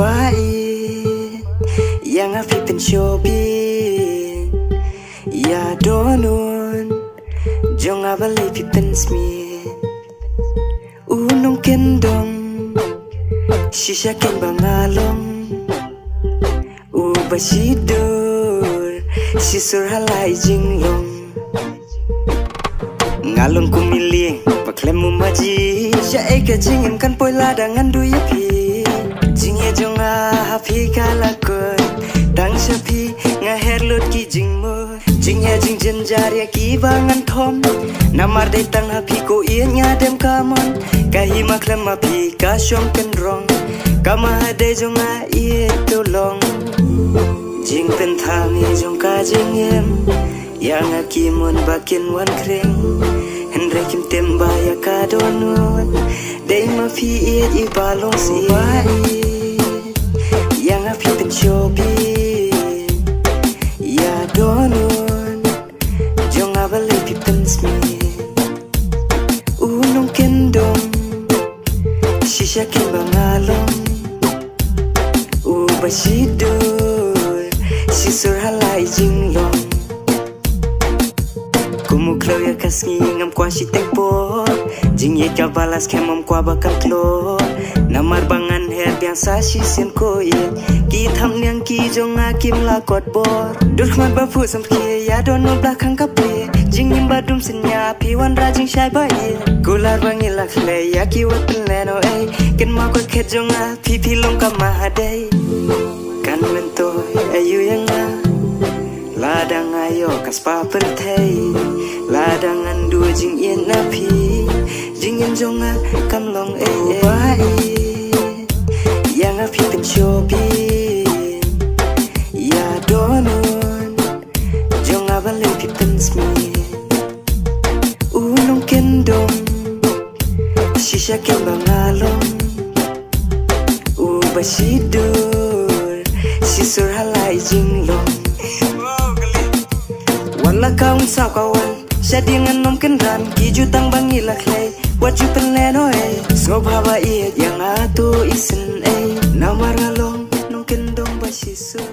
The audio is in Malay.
Wait, yang api pencobi ya donon jong abale pipen smith unong kendong shisha ken bangalong ubasidur sisur halai jinglong ngalon kumili paklemu maji sya eka jingin kan poi ladangan duya pi jingye jonga hapi kalakon tang sapi ngaher lot ki jingmo jingye jing jenjar ya ki bangan thom namar dei tang hapi ko ien ngadem kamon kahi maklem hapi ka shom ken rong kama hade jonga ie tolong jing pen thami jong ka jingem yang akimon bakin wan kreng hendra kim temba ya ka donon dei ma fi it I balong si yang api pencobi ya donon jong abale pipen smith unong kendong shisha ken bangalong ubasidur sisur halai jinglong kumuklau ya kasngi ngam kwa si tempo jing ye ka balas kemom kwa bakal klo namar bangan her biasa si sen ko ye ki tham nyang ki jong akim la kot bor dur khmat ba fu sam ki ya don no blakang ka pe jing nim badum senya pi wan ra jing shai ba ye kular bangi la khle ya ki wat le no ei ken ma ko khet jong a pi pi long ka ma dei kan mento ayu yang ladang ayo kas pa perthei ladangan dua jing yen napi jing yen jonga kam long yang api pencobi ya donon jonga bale pipen smith unong kendong shisha ken bangalong ubasidur sisur halai jinglong wala kaung sa kawan siya dengan nom kenran kiju tang bangi laklay waju penleno snob haba iet yang ato isen namar ngalong nong kendong basiso